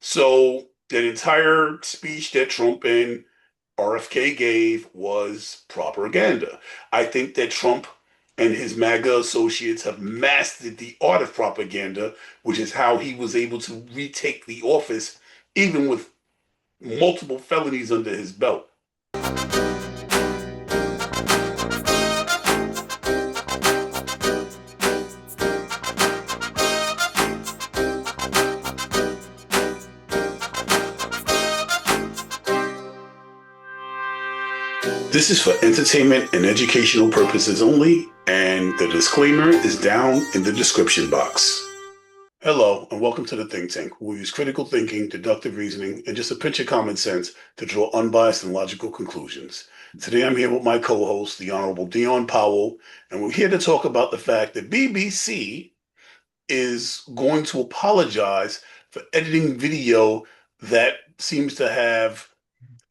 So the entire speech that Trump and RFK gave was propaganda. I think that Trump and his MAGA associates have mastered the art of propaganda, which is how he was able to retake the office, even with multiple felonies under his belt. This is for entertainment and educational purposes only, and the disclaimer is down in the description box. Hello, and welcome to the Think Tank. We use critical thinking, deductive reasoning, and just a pinch of common sense to draw unbiased and logical conclusions. Today I'm here with my co-host, the Honorable Dion Powell, and we're here to talk about the fact that BBC is going to apologize for editing video that seems to have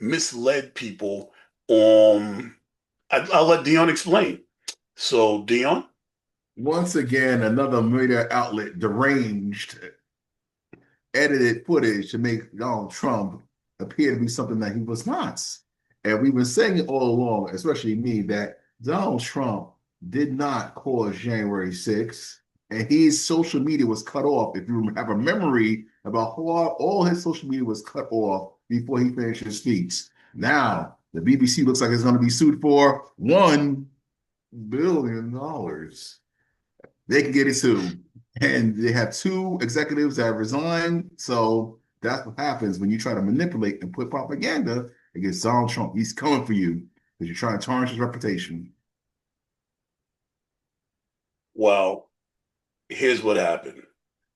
misled people. I'll let Dion explain. So, Dion? Once again, another media outlet deranged edited footage to make Donald Trump appear to be something that he was not. And we've been saying it all along, especially me, that Donald Trump did not cause January 6th, and his social media was cut off. If you have a memory about how all his social media was cut off before he finished his speech. Now, the BBC looks like it's going to be sued for $1 billion. They can get it too. And they have two executives that have resigned. So that's what happens when you try to manipulate and put propaganda against Donald Trump. He's coming for you because you're trying to tarnish his reputation. Well, here's what happened.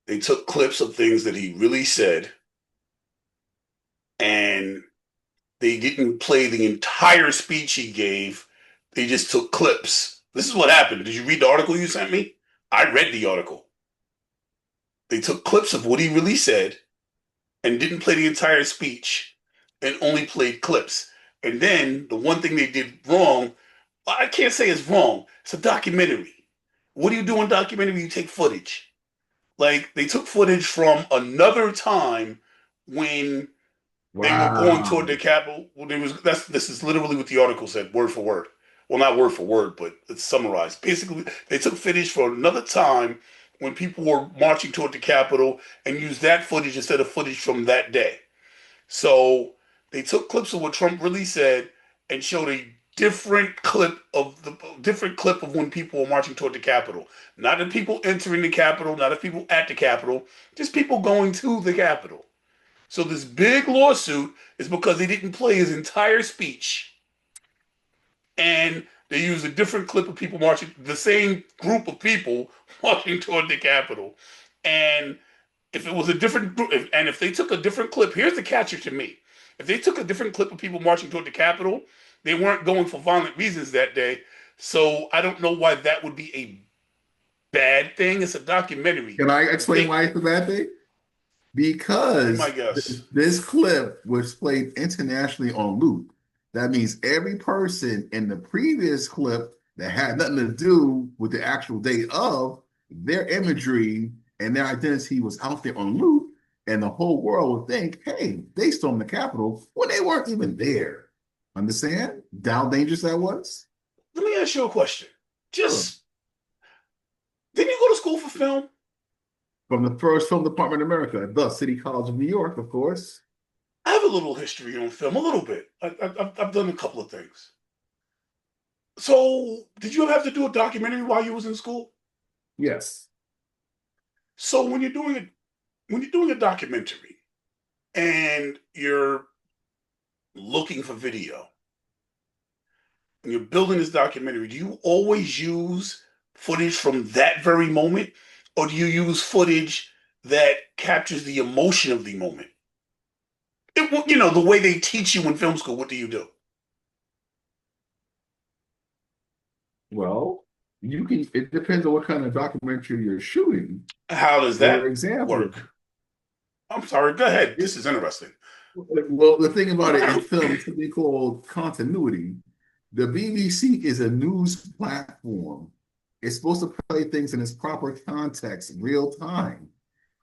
They took clips of things that he really said, and they didn't play the entire speech he gave. They just took clips. This is what happened. Did you read the article you sent me? I read the article. They took clips of what he really said and didn't play the entire speech and only played clips. And then the one thing they did wrong, I can't say it's wrong. It's a documentary. What do you do in documentary? You take footage. Like they took footage from another time when they were going toward Wow. the Capitol. Well, this is literally what the article said, word for word. Well, not word for word, but it's summarized. Basically, they took footage for another time when people were marching toward the Capitol and used that footage instead of footage from that day. So they took clips of what Trump really said and showed a different clip of when people were marching toward the Capitol. Not the people entering the Capitol, not the people at the Capitol, just people going to the Capitol. So this big lawsuit is because they didn't play his entire speech, and they used a different clip of people marching, the same group of people marching toward the Capitol. And if it was a different group, and if they took a different clip, here's the catcher to me. If they took a different clip of people marching toward the Capitol, they weren't going for violent reasons that day. So I don't know why that would be a bad thing. It's a documentary. Can I explain They, why it's a bad thing? be my Because guess. this clip was played internationally on loop. That means every person in the previous clip that had nothing to do with the actual date of their imagery and their identity was out there on loop, and the whole world would think, hey, they stormed the Capitol when they weren't even there. Understand how dangerous that was? Let me ask you a question. Sure. Just didn't you go to school for film? From the first film department in America, the City College of New York, of course. I have a little history on film, a little bit. I've done a couple of things. So, did you ever have to do a documentary while you was in school? Yes. So, when you're doing a documentary and you're looking for video and you're building this documentary, do you always use footage from that very moment, or do you use footage that captures the emotion of the moment? The way they teach you in film school. What do you do? Well, it depends on what kind of documentary you're shooting. How does For that example, work? I'm sorry. Go ahead. it, This is interesting. well, the thing about it in film is something called continuity. The BBC is a news platform. It's supposed to play things in its proper context, real time.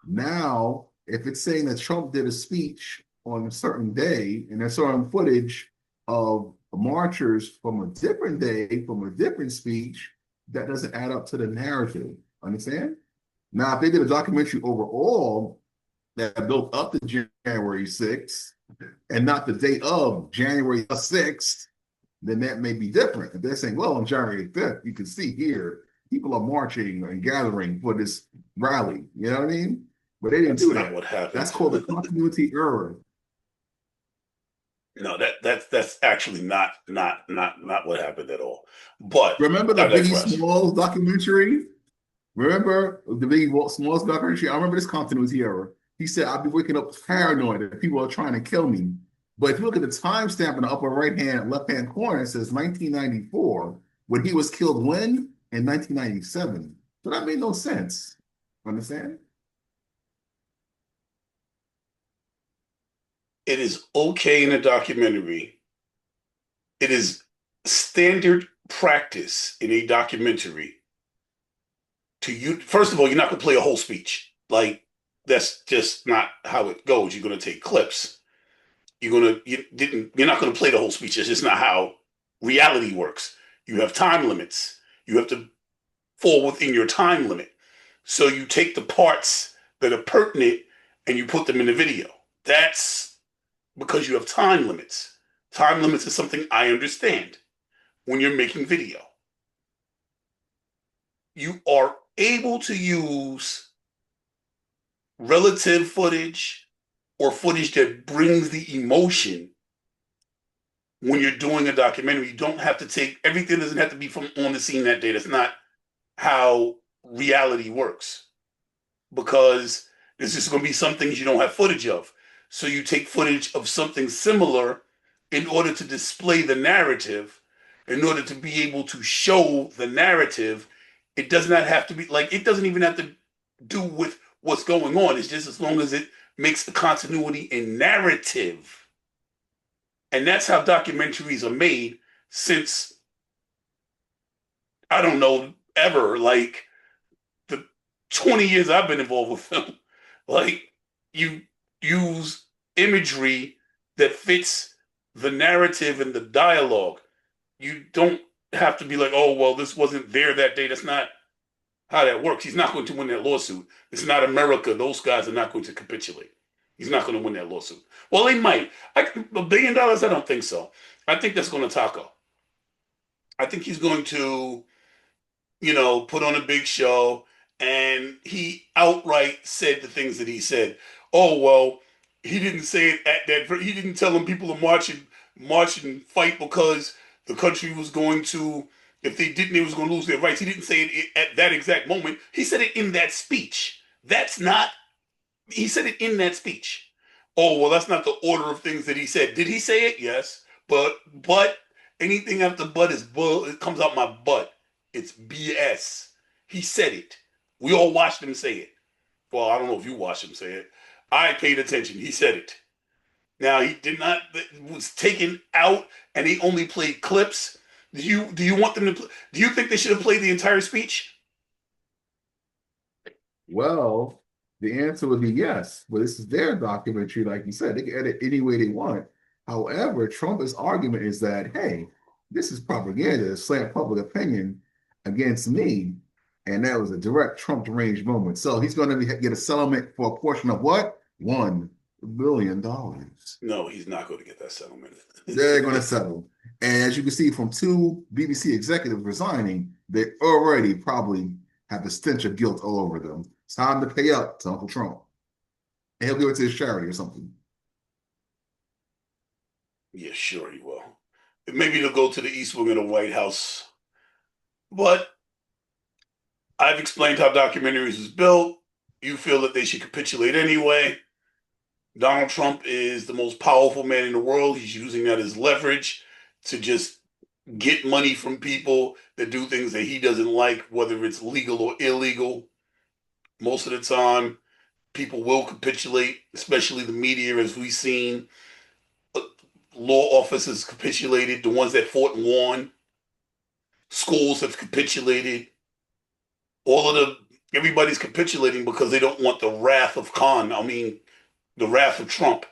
Now, If it's saying that Trump did a speech on a certain day and there's certain footage of marchers from a different day, from a different speech, that doesn't add up to the narrative. Understand? Now, if they did a documentary overall that built up to January 6th and not the day of January 6th, then that may be different. If they're saying, well, on January 5th, you can see here, people are marching and gathering for this rally. You know what I mean? But they didn't That's do not that. what That's happened. called a continuity error. No, that's actually not what happened at all. But Remember the I Biggie digress. Smalls documentary? Remember the Biggie Smalls documentary? I remember this continuity error. He said, I'll be waking up paranoid that people are trying to kill me. But if you look at the timestamp in the upper right hand, left hand corner, it says 1994, when he was killed when? In 1997. So that made no sense. Understand? It is okay in a documentary. It is standard practice in a documentary to you. First of all, you're not going to play a whole speech. Like that's just not how it goes. You're going to take clips. You're not going to play the whole speech. It's just not how reality works. You have time limits. You have to fall within your time limit. So you take the parts that are pertinent and you put them in the video. That's because you have time limits. Time limits is something I understand when you're making video. You are able to use relative footage or footage that brings the emotion when you're doing a documentary. You don't have to take everything, doesn't have to be from on the scene that day. That's not how reality works, because there's just going to be some things you don't have footage of. So you take footage of something similar in order to display the narrative, in order to be able to show the narrative. It does not have to be like, it doesn't even have to do with what's going on. It's just as long as it makes a continuity in narrative. And that's how documentaries are made since, I don't know, ever. Like the 20 years I've been involved with film, like you use imagery that fits the narrative and the dialogue. You don't have to be like, oh, well, this wasn't there that day. That's not how that works. He's not going to win that lawsuit. It's not America. Those guys are not going to capitulate. He's not going to win that lawsuit. Well, they might. $1 billion, I don't think so. I think that's going to taco. I think he's going to, put on a big show. And he outright said the things that he said. Oh, well, he didn't say it at that. He didn't tell them people to march and fight because the country was going to, if they didn't, they was going to lose their rights. He didn't say it at that exact moment. He said it in that speech. That's not, he said it in that speech. Oh, well, that's not the order of things that he said. Did he say it? Yes. But anything after but is bull. It comes out my butt. It's BS. He said it. We all watched him say it. Well, I don't know if you watched him say it. I paid attention. He said it. Now he did not. It was taken out, and he only played clips. Do you want them to? Do you think they should have played the entire speech? Well, the answer would be yes. But this is their documentary, like you said. They can edit any way they want. However, Trump's argument is that, hey, this is propaganda to slant public opinion against me. And that was a direct Trump deranged moment. So he's going to get a settlement for a portion of what? $1 billion. No, he's not going to get that settlement. They're going to settle. And as you can see from two BBC executives resigning, they already probably have the stench of guilt all over them. It's time to pay up to Uncle Trump. And he'll give it to his charity or something. Yeah, sure he will. Maybe he'll go to the East Wing of the White House. But I've explained how documentaries is built. You feel that they should capitulate anyway. Donald Trump is the most powerful man in the world. He's using that as leverage to just get money from people that do things that he doesn't like, whether it's legal or illegal. Most of the time, people will capitulate, especially the media, as we've seen. Law offices capitulated, the ones that fought and won. Schools have capitulated. All of the, Everybody's capitulating because they don't want the wrath of the wrath of Trump,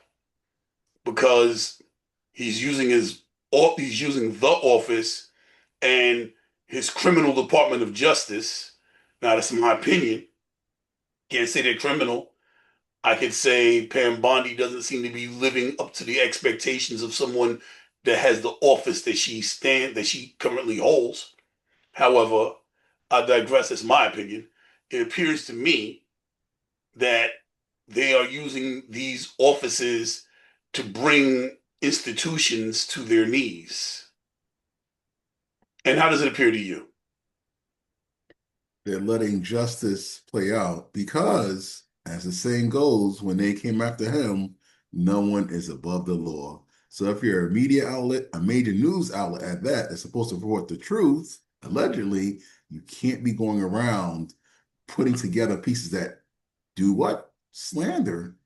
because he's using the office and his criminal Department of Justice. Now, that's my opinion. Can't say they're criminal. I could say Pam Bondi doesn't seem to be living up to the expectations of someone that has the office that she currently holds. However, I digress. That's my opinion. It appears to me that they are using these offices to bring institutions to their knees. And how does it appear to you? They're letting justice play out because, as the saying goes, when they came after him, no one is above the law. So if you're a media outlet, a major news outlet at that, that's supposed to report the truth, allegedly, you can't be going around putting together pieces that do what? Slander,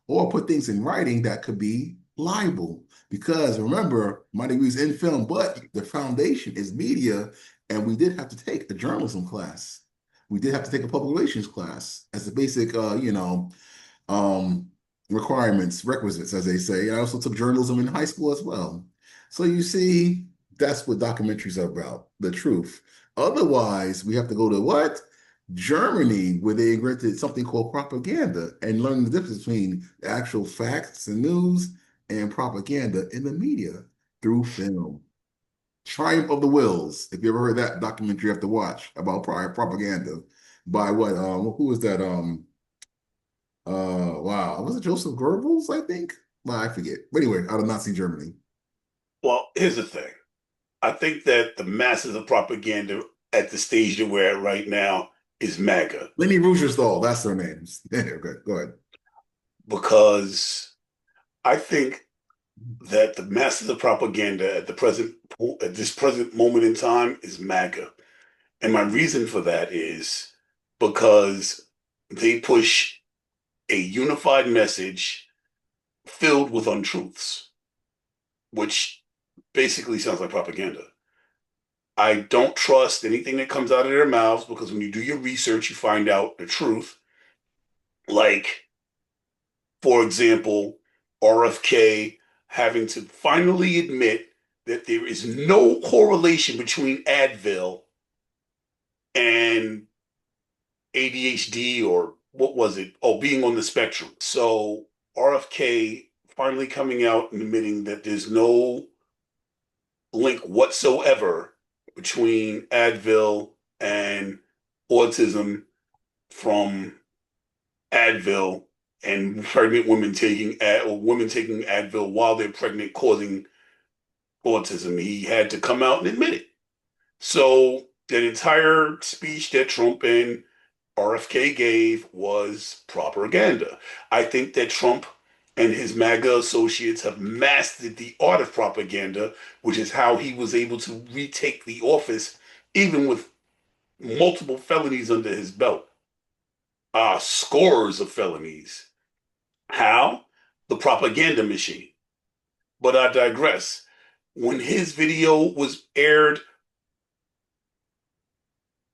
or put things in writing that could be libel. Because remember, my degree is in film, but the foundation is media, and we did have to take a journalism class. We did have to take a public relations class as a basic, um, requirements, requisites, as they say. I also took journalism in high school as well. So you see, that's what documentaries are about, the truth. Otherwise, we have to go to what? Germany, where they invented something called propaganda and learn the difference between actual facts and news and propaganda in the media through film. Triumph of the Wills. If you ever heard that documentary, you have to watch about propaganda by what? Who was that? Wow, was it Joseph Goebbels? I think. Well, I forget. But anyway, out of Nazi Germany. Well, here's the thing. I think that the masses of propaganda at the stage that we're at right now is MAGA, Lenny Rugerstahl, that's their names. Okay, go ahead. because I think that the masses of propaganda at this present moment in time is MAGA. And my reason for that is because they push a unified message filled with untruths, which basically sounds like propaganda. I don't trust anything that comes out of their mouths, because when you do your research, you find out the truth. Like, for example, RFK having to finally admit that there is no correlation between Advil and ADHD, or what was it? Oh, being on the spectrum. So RFK finally coming out and admitting that there's no link whatsoever between Advil and autism from Advil, and pregnant women or women taking Advil while they're pregnant causing autism. He had to come out and admit it. So that entire speech that Trump and RFK gave was propaganda. I think that Trump and his MAGA associates have mastered the art of propaganda, which is how he was able to retake the office, even with multiple felonies under his belt. Scores of felonies. How? The propaganda machine. But I digress. When his video was aired,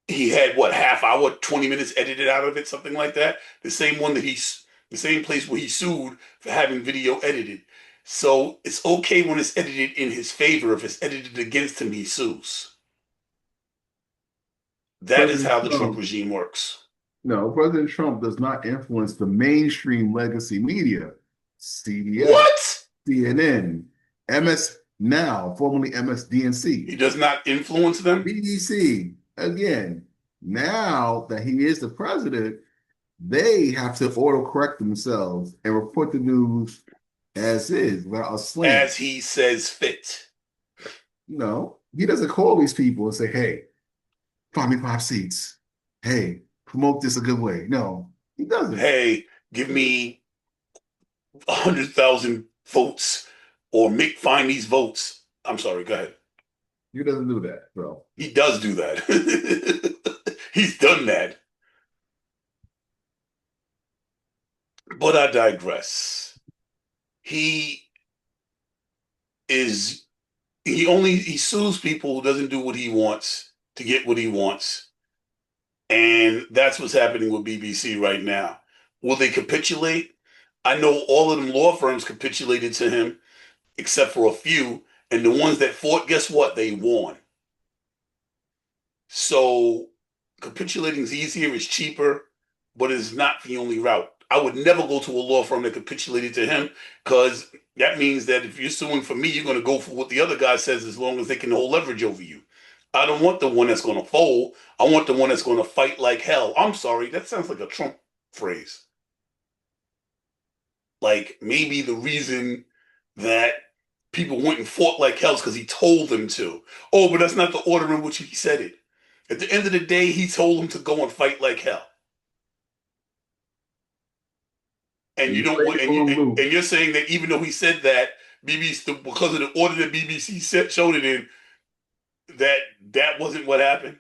he had what, half hour, 20 minutes edited out of it, something like that. The same place where he sued for having video edited. So it's okay when it's edited in his favor. If it's edited against him, he sues. That is President how the Trump Trump, regime works. no, President Trump does not influence the mainstream legacy media, CBS, What? CNN, MS Now, formerly He MSDNC, does not influence them? BBC. Again, now that he is the president, they have to autocorrect themselves and report the news as is without a slant. As he says fit. No, he doesn't call these people and say, hey, find me 5 seats. Hey, promote this a good way. No, he doesn't. Hey, give me 100,000 votes, or find these votes. I'm sorry, go ahead. He doesn't do that, bro. He does do that. He's done that. But I digress. He is he sues people who doesn't do what he wants to get what he wants. And that's what's happening with BBC right now. Will they capitulate? I know all of them law firms capitulated to him, except for a few. And the ones that fought, guess what? They won. So capitulating is easier, it's cheaper, but it's not the only route. I would never go to a law firm that capitulated to him because that means that if you're suing for me, you're going to go for what the other guy says as long as they can hold leverage over you. I don't want the one that's going to fold. I want the one that's going to fight like hell. I'm sorry, that sounds like a Trump phrase. Like maybe the reason that people went and fought like hell is because he told them to. Oh, but that's not the order in which he said it. At the end of the day, he told them to go and fight like hell. And you You don't played want, it on loop. and you're saying that even though he said that, BBC because of the order that BBC showed it in, that that wasn't what happened.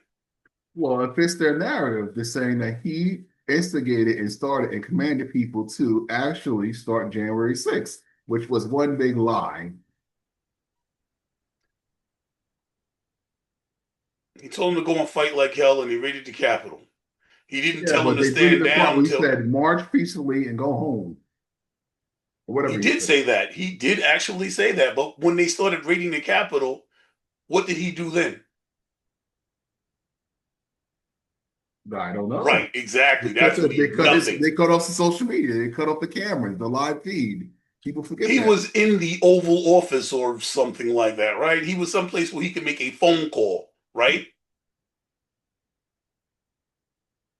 Well, if it's their narrative, they're saying that he instigated and started and commanded people to actually start January 6th, which was one big lie. He told them to go and fight like hell, and he raided the Capitol. He didn't Yeah, tell them but to they deleted stand the part down where he till said, march peacefully and go home, or he whatever he did said. say that. He did actually say that. But when they started raiding the Capitol, what did he do then? I don't know. Right, exactly. That's what he nothing. They cut off the social media, they cut off the cameras, the live feed. People forget He that. was in the Oval Office or something like that, right? He was someplace where he could make a phone call, right?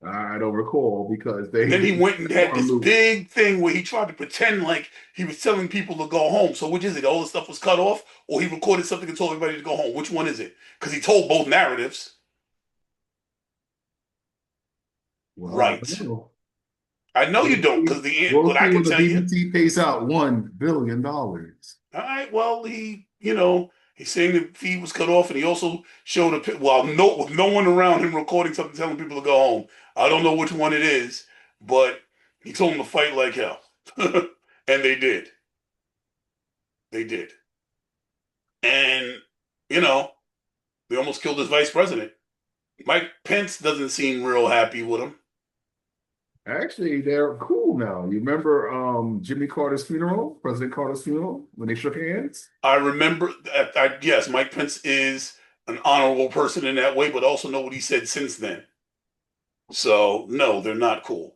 I don't recall because And they then he didn't went and put him had on this loop. big thing where he tried to pretend like he was telling people to go home. So which is it? All the stuff was cut off, or he recorded something and told everybody to go home. Which one is it? Because he told both narratives. Well, I don't Right. know. I know you don't, because We'll but I see can when the tell you. BBC pays out $1 billion. All right. Well, he's saying the feed was cut off, and he also showed no with no one around him recording something, telling people to go home. I don't know which one it is, but he told them to fight like hell, and they did. They did, and you know they almost killed his vice president. Mike Pence doesn't seem real happy with him. Actually, they're cool now. You remember Jimmy Carter's funeral, President Carter's funeral, when they shook hands? I remember that. Yes, Mike Pence is an honorable person in that way, but also know what he said since then. So no, they're not cool.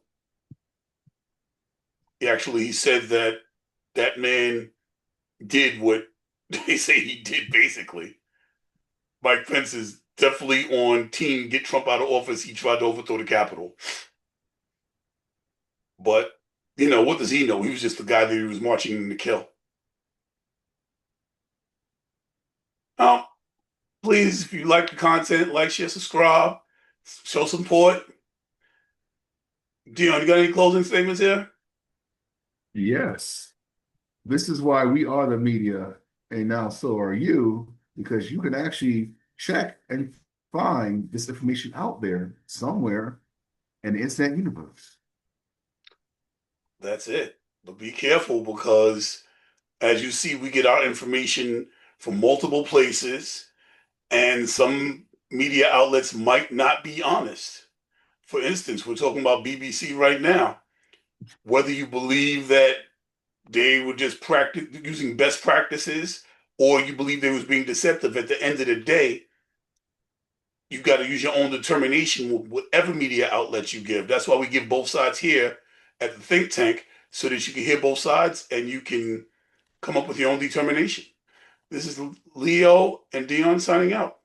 He said that that man did what they say he did. Basically, Mike Pence is definitely on team get Trump out of office. He tried to overthrow the Capitol, but what does he know? He was just the guy that he was marching in to kill. Um, Please, if you like the content, like, share, subscribe, show support. Dion, you got any closing statements here? Yes. This is why we are the media, and now so are you, because you can actually check and find this information out there somewhere in the internet universe. That's it. But be careful because, as you see, we get our information from multiple places, and some media outlets might not be honest. For instance, we're talking about BBC right now. Whether you believe that they were just using best practices or you believe they was being deceptive, at the end of the day, you got to use your own determination with whatever media outlets you give. That's why we give both sides here at the think tank so that you can hear both sides and you can come up with your own determination. This is Leo and Dion signing out.